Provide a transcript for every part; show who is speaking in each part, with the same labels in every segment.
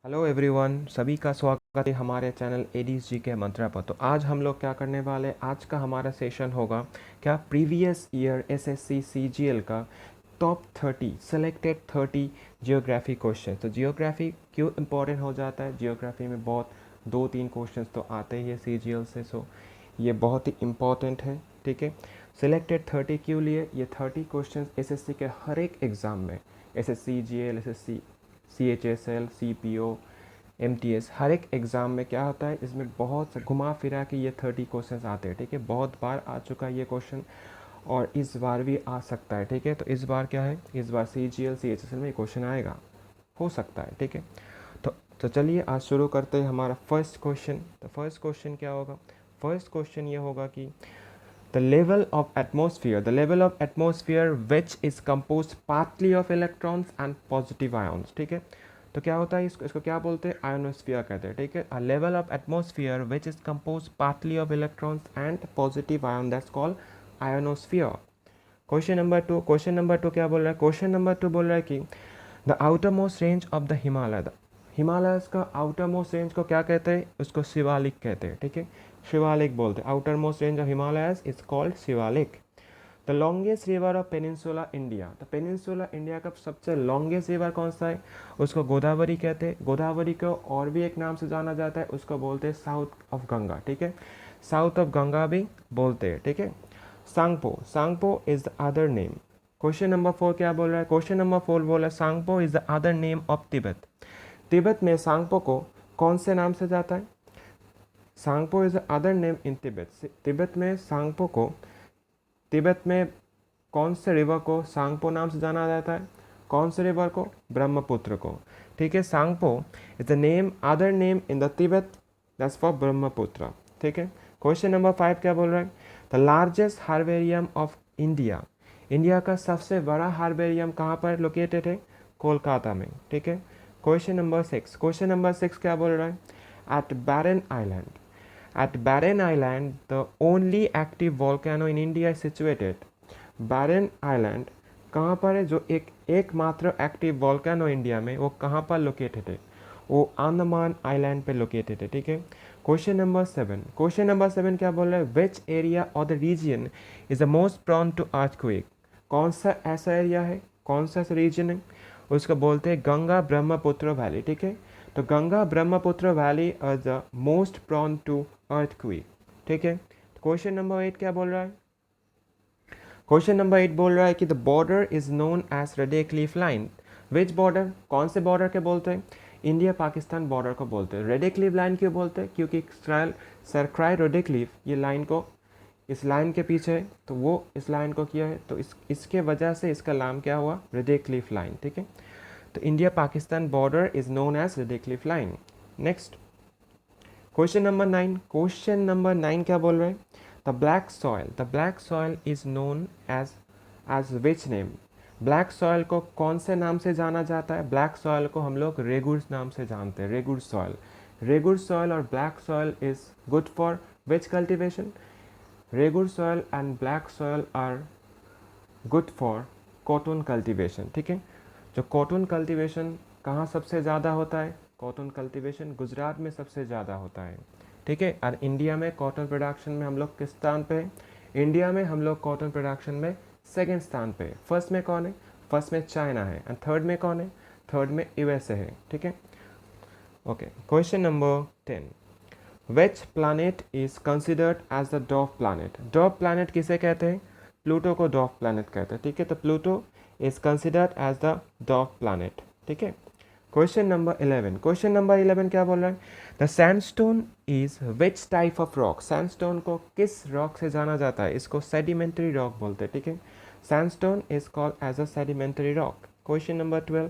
Speaker 1: Hello everyone, सभी का स्वागत है हमारे चैनल एडीज जी के मंत्रा पर। तो आज हम लोग क्या करने वाले, आज का हमारा सेशन होगा क्या प्रीवियस ईयर एसएससी सीजीएल का टॉप 30 सेलेक्टेड 30 जियोग्राफी क्वेश्चन। तो जियोग्राफी क्यों इम्पोर्टेंट हो जाता है, जियोग्राफी में बहुत 2-3 क्वेश्चन तो आते ही है सीजीएल से, सो ये बहुत ही इम्पोर्टेंट है। ठीक है, सिलेक्टेड 30 क्यों लिए, ये 30 क्वेश्चन एसएससी के हर एक एग्ज़ाम में, SSC GL, SSC CHSL, CPO, MTS, हर एक एग्ज़ाम में क्या होता है, इसमें बहुत घुमा फिरा के ये 30 क्वेश्चंस आते हैं। ठीक है, बहुत बार आ चुका है ये क्वेश्चन और इस बार भी आ सकता है। ठीक है, तो इस बार क्या है, इस बार CGL CHSL में ये क्वेश्चन आएगा, हो सकता है। ठीक है, तो चलिए आज शुरू करते हैं हमारा फर्स्ट क्वेश्चन। तो फर्स्ट क्वेश्चन क्या होगा, फर्स्ट क्वेश्चन ये होगा कि the level of atmosphere which is composed partly of electrons and positive ions। ठीक है, तो क्या होता है, इसको क्या बोलते हैं, आयोनोस्फीयर कहते हैं। ठीक है, a level of atmosphere which is composed partly of electrons and positive ion, that's called ionosphere। Question number two क्या बोल रहा है, क्वेश्चन नंबर टू बोल रहा है कि the outer most range of the Himalaya, Himalayas का आउटर मोस्ट रेंज को क्या कहते हैं, उसको शिवालिक कहते हैं। ठीक है, शिवालिक बोलते हैं, outer most range of Himalayas is called Shivalik. The longest river of peninsula India, तो पेनिनसुला इंडिया का सबसे लॉन्गेस्ट रिवर कौन सा है, उसको गोदावरी कहते हैं। गोदावरी को और भी एक नाम से जाना जाता है, उसको बोलते हैं साउथ ऑफ गंगा। ठीक है, साउथ ऑफ गंगा भी बोलते हैं। ठीक है, Tsangpo, Tsangpo is the other name. Question number 4 क्या बोल रहा है, क्वेश्चन नंबर 4 बोल रहा है Tsangpo is the other name of Tibet. Tibet में सांगपो को कौन से नाम से जाता है, Tsangpo is the other name in Tibet. Tibet में सांगपो को, तिब्बत में कौन से रिवर को सांगपो नाम से जाना जाता है, कौन से रिवर को, ब्रह्मपुत्र को। ठीक है, Tsangpo is the name, other name in the Tibet, that's for Brahmaputra. ठीक है, क्वेश्चन नंबर 5 क्या बोल रहा है, the largest herbarium of India, India का सबसे बड़ा हार्बेरियम कहाँ पर लोकेटेड है, कोलकाता में। ठीक है, क्वेश्चन नंबर 6, क्वेश्चन नंबर 6 क्या बोल रहा है, at Barren Island, at Barren Island, the only active volcano in India is situated। Barren Island कहाँ पर है, जो एकमात्र एक्टिव वॉल्केनो इंडिया में, वो कहाँ पर लोकेटेड है, वो अंडमान आइलैंड पे लोकेटेड है। ठीक है, क्वेश्चन नंबर 7, क्वेश्चन नंबर 7 क्या बोल रहा है, विच एरिया और the region is the most prone to earthquake, कौन सा ऐसा एरिया है, कौन सा रीजन है, उसको बोलते हैं गंगा ब्रह्मपुत्र वैली। ठीक है, तो Ganga Brahmaputra valley are the most prone to earthquake. ठीक है, क्वेश्चन नंबर 8 क्या बोल रहा है, क्वेश्चन नंबर 8 बोल रहा है कि the border is known as Radcliffe line. Which border, कौन से बॉर्डर के बोलते हैं, इंडिया पाकिस्तान बॉर्डर को बोलते हैं। रेडेक्लिफ लाइन क्यों बोलते हैं, क्योंकि सरक्राई रेडेक्लिफ ये लाइन को, इस लाइन के पीछे है, तो वो इस लाइन को किया है, तो इसके वजह से इसका नाम क्या हुआ, रेडेक्लिफ लाइन। ठीक है, तो India Pakistan border is known as Radcliffe line. Next question number 9, question number 9 क्या बोल रहे हैं, the black soil is known as which name, black soil को कौन से नाम से जाना जाता है, ब्लैक सॉइल को हम लोग रेगुर नाम से जानते हैं, रेगुर सॉइल। रेगुर सॉइल और black soil is good for which cultivation, regur soil and black soil are good for cotton cultivation. ठीक है, जो कॉटन कल्टिवेशन कहाँ सबसे ज़्यादा होता है, कॉटन कल्टिवेशन गुजरात में सबसे ज़्यादा होता है। ठीक है, और इंडिया में कॉटन प्रोडक्शन में हम लोग किस स्थान पे हैं, इंडिया में हम लोग कॉटन प्रोडक्शन में सेकेंड स्थान पे है। फर्स्ट में कौन है, फर्स्ट में चाइना है, एंड थर्ड में कौन है, थर्ड में USA है। ठीक है, okay, question number 10, which planet is considered as the dwarf planet. Dwarf planet किसे कहते हैं, प्लूटो को डॉफ प्लानट कहते हैं। ठीक है, तो Pluto is considered as the dwarf planet. ठीक है, क्वेश्चन नंबर 11, क्वेश्चन नंबर 11 क्या बोल रहा है, the sandstone is which type of rock, sandstone को किस रॉक से जाना जाता है, इसको सेडिमेंट्री रॉक बोलते हैं। ठीक है, sandstone is called as a sedimentary rock. Question number 12,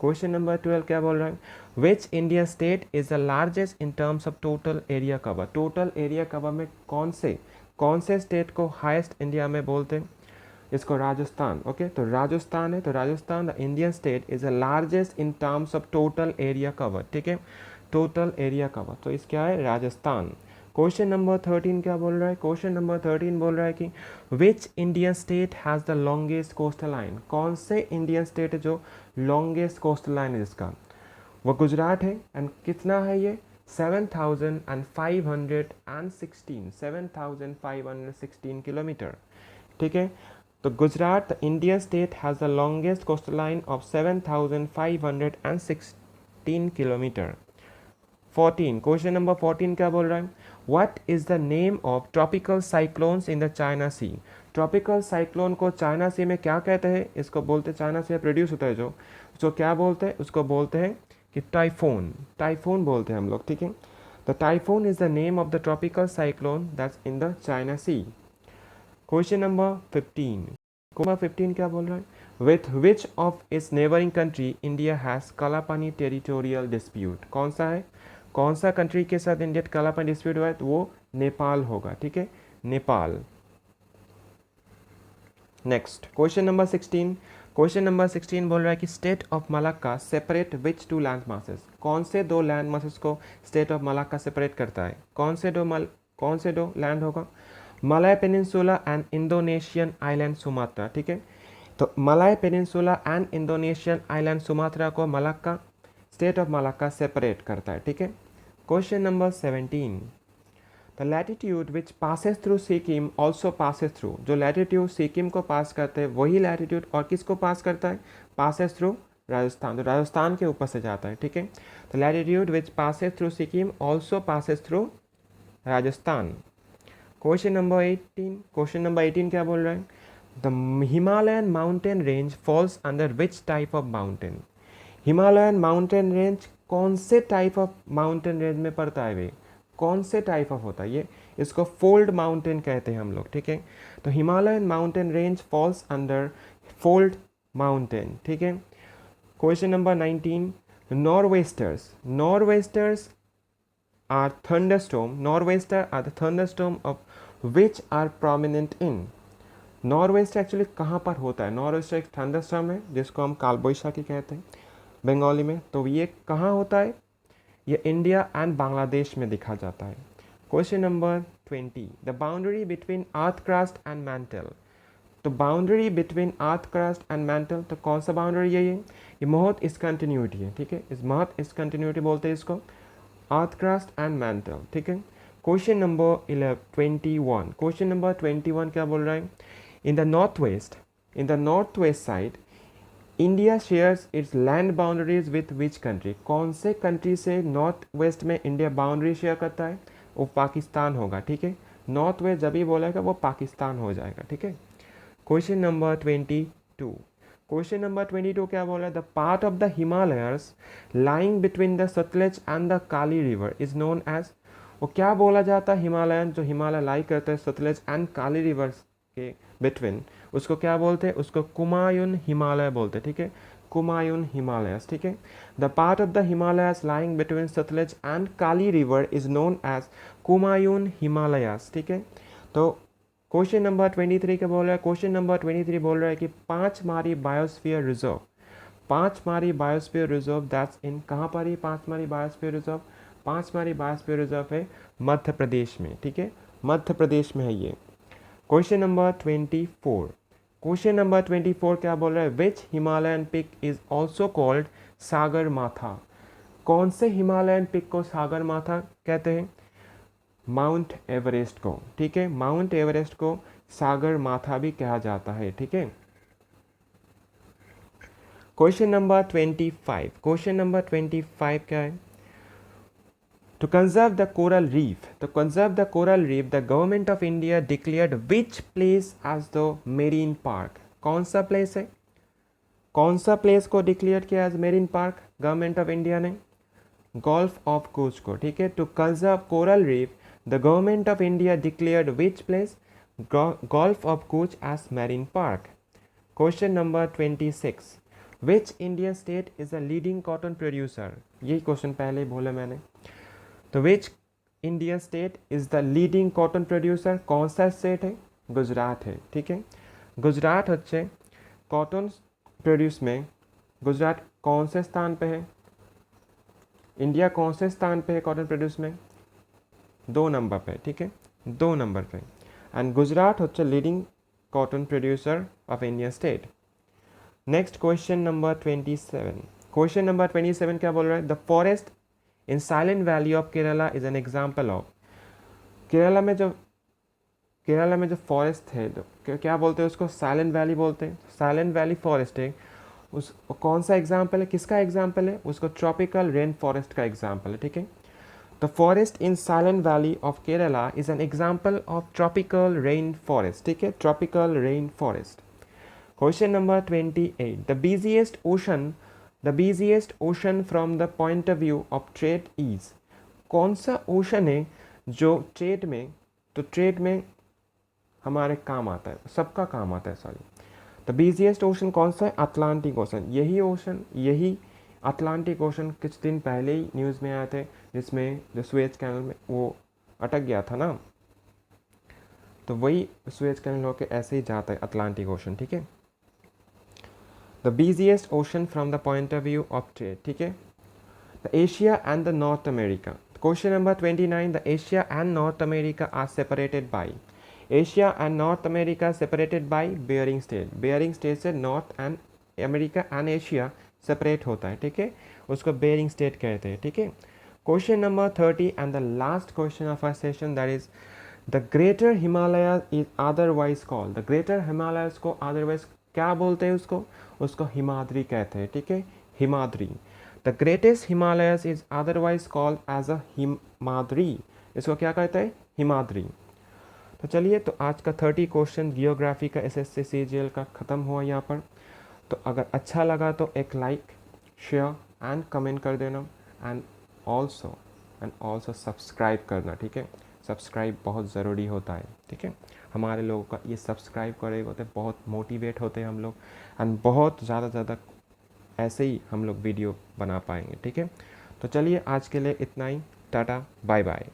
Speaker 1: question number 12 क्या बोल रहा है, which India state is the largest in terms of total area cover, total area cover में कौन से स्टेट को हाईएस्ट इंडिया में बोलते हैं, इसको राजस्थान। ओके, तो राजस्थान है, तो Rajasthan the Indian state is the largest in terms of total area cover. ठीक है, टोटल एरिया कवर, तो इस क्या है, राजस्थान। क्वेश्चन नंबर 13 क्या बोल रहा है, क्वेश्चन नंबर 13 बोल रहा है कि which Indian state has the longest coastal line, कौन से इंडियन स्टेट है जो लॉन्गेस्ट कोस्टल लाइन है जिसका, वो गुजरात है। एंड कितना है ये 7,516 किलोमीटर, ठीक है। तो Gujarat the Indian state has the longest coastal line of 7,516 kilometre. 14, question number 14 क्या बोल रहा है, what is the name of tropical cyclones in the China sea. Tropical cyclone को चाइना सी में क्या कहते हैं, इसको बोलते चाइना से प्रोड्यूस होता है जो, उसको क्या बोलते हैं, उसको बोलते हैं कि टाइफून, टाइफून बोलते हैं हम लोग, ठीक है। The typhoon is the name of the tropical cyclone that's in the China sea. Question number 15, question 15 क्या बोल रहा है, with which of its neighbouring country India has Kalapani territorial dispute. कौन सा है, कौन सा कंट्री के साथ इंडिया कालापानी डिस्प्यूट हुआ है, तो वो नेपाल होगा, ठीक है, Nepal. Next question number 16, question number 16 बोल रहा है कि strait of Malacca separate which two land masses. कौन से दो लैंड मासेस को स्टेट ऑफ मलाक्का सेपरेट करता है, कौन से दो लैंड होगा, Malay peninsula and Indonesian island Sumatra, ठीक है। तो Malay peninsula and Indonesian island Sumatra को Malacca, strait of Malacca separate करता है, ठीक है। Question number 17, the latitude which passes through Sikkim also passes through. जो लैटिट्यूड सिक्किम को पास करते हैं वही लैटिट्यूड और किसको पास करता है, पासेस थ्रू राजस्थान, तो राजस्थान के ऊपर से जाता है, ठीक है। तो लैटिट्यूड विच passes through Sikkim also passes through Rajasthan. Question number 18, question number 18 क्या बोल रहा है, the Himalayan mountain range falls under which type of mountain. Himalayan mountain range कौन से टाइप ऑफ माउंटेन रेंज में पड़ता है, वे कौन से टाइप ऑफ होता है ये, इसको फोल्ड माउंटेन कहते हैं हम लोग, ठीक है। तो Himalayan mountain range falls under fold mountain, ठीक है। Question number 19, नॉर्वेस्टर्स, नॉर्वेस्टर्स are thunderstorm, nor'wester are the thunderstorm of which are prominent in। Nor'wester actually कहाँ पर होता है, नॉर्वेस्टर एक थंडरस्टॉर्म है जिसको हम कालबैसाखी कहते हैं बंगाली में, तो ये कहाँ होता है, ये इंडिया एंड बांग्लादेश में दिखा जाता है। Question number 20, the boundary between earth crust and mantle. तो boundary between earth crust and mantle, तो कौन सा बाउंड्री है ये महत इस कंटिन्यूटी है, ठीक है, इस महत इस कंटिन्यूटी बोलते हैं इसको, अर्थ क्रस्ट एंड मैंटल, ठीक है। क्वेश्चन नंबर 21, क्वेश्चन नंबर 21 क्या बोल रहा है, in the north west side India shares it's land boundaries with which country. कौन से कंट्री से नॉर्थ वेस्ट में इंडिया बाउंड्री शेयर करता है, वो पाकिस्तान होगा, ठीक है। नॉर्थ वेस्ट जब भी बोलेगा वो पाकिस्तान हो जाएगा, ठीक है। क्वेश्चन नंबर 22, क्वेश्चन नंबर 22 क्या बोल रहा है, the part of the Himalayas lying between the Sutlej and the Kali river is known as. वो क्या बोला जाता है, हिमालयन जो हिमालय लाई करते हैं सतलज एंड काली रिवर्स के बिटवीन, उसको क्या बोलते हैं, उसको कुमायून हिमालय बोलते हैं, ठीक है, कुमायून हिमालयस, ठीक है। The part of the Himalayas lying between Sutlej and Kali river is known as Kumaon Himalayas, ठीक है। तो क्वेश्चन नंबर 23 क्या बोल रहा है, क्वेश्चन नंबर 23 बोल रहा है कि Pachmarhi biosphere reserve, Pachmarhi biosphere reserve that's in, कहाँ पर ही Pachmarhi biosphere reserve, Pachmarhi biosphere reserve है मध्य प्रदेश में, ठीक है, मध्य प्रदेश में है ये। क्वेश्चन नंबर 24, क्वेश्चन नंबर 24 क्या बोल रहा है, which Himalayan peak is also called Sagarmatha. कौन से हिमालयन पिक को सागर माथा कहते हैं, माउंट एवरेस्ट को, ठीक है, माउंट एवरेस्ट को सागर माथा भी कहा जाता है, ठीक है। क्वेश्चन नंबर 25, क्वेश्चन नंबर 25 क्या है, to conserve the coral reef, तो conserve the coral reef the government of India declared which place as the marine park. कौन सा प्लेस है, कौन सा प्लेस को डिक्लेयर किया as marine park government of India ने, गल्फ ऑफ कूच को, ठीक है। To conserve coral reef the government of India declared which place, Gulf of Kutch as marine park। Question number 26, which Indian state is a leading cotton producer। यही question पहले बोला मैंने, तो which Indian state is the leading cotton producer, कौन सा state है, गुजरात है, ठीक है। गुजरात হচ্ছে कॉटन प्रोड्यूस में गुजरात कौन से स्थान पे है, इंडिया कौन से स्थान पे है कॉटन प्रोड्यूस में, 2 नंबर पे, ठीक है, 2 नंबर पे। एंड गुजरात হচ্ছে leading cotton producer of Indian state. Next question number 27, question number 27 क्या बोल रहा है? The forest in silent valley of Kerala is an example of. Kerala में जो फॉरेस्ट है, जो क्या बोलते हैं उसको? साइलेंट वैली बोलते हैं। साइलेंट वैली फॉरेस्ट है, उस कौन सा एग्जाम्पल है, किसका एग्जाम्पल है? उसको ट्रॉपिकल रेन फॉरेस्ट का एग्जाम्पल है, ठीक है। The forest in silent valley of Kerala is an example of tropical rain forest, ठीक है, tropical rain forest. Question number 28, the busiest ocean from the point of view of trade is. कौन सा ocean है जो trade में हमारे काम आता है, सबका काम आता है, सॉरी। द बिजिएस्ट ओशन कौन सा है? Atlantic ocean. यही अटलांटिक ओशन कुछ दिन पहले ही न्यूज़ में आए थे, जिसमें जो सुएज कैनल में वो अटक गया था ना, तो वही सुएज कैनल होकर ऐसे ही जाता है अटलांटिक ओशन, ठीक है। The busiest ocean from the point of view of trade, ठीक है। The Asia and the North America. Question number 29, the Asia and North America are separated by. Asia and North America separated by Bering strait. Bering strait से north and America and Asia separate होता है, ठीक है, उसको bearing state कहते हैं, ठीक है। Question number 30 and the last question of our session, that is the greater Himalaya is otherwise called. The greater Himalayas को अदरवाइज क्या बोलते हैं? उसको हिमाद्री कहते हैं, ठीक है, Himadri. The greatest Himalayas is otherwise called as a Himadri. इसको क्या कहते हैं? हिमाद्री। तो चलिए, तो आज का 30 क्वेश्चन जियोग्राफी का एसएससी सीजीएल का ख़त्म हुआ यहाँ पर। तो अगर अच्छा लगा तो एक लाइक, शेयर एंड कमेंट कर देना, एंड ऑल्सो सब्सक्राइब करना, ठीक है। सब्सक्राइब बहुत ज़रूरी होता है, ठीक है। हमारे लोगों का ये सब्सक्राइब करेगा तो बहुत मोटिवेट होते हैं हम लोग, एंड बहुत ज़्यादा ऐसे ही हम लोग वीडियो बना पाएंगे, ठीक है। तो चलिए, आज के लिए इतना ही। Tata, bye bye.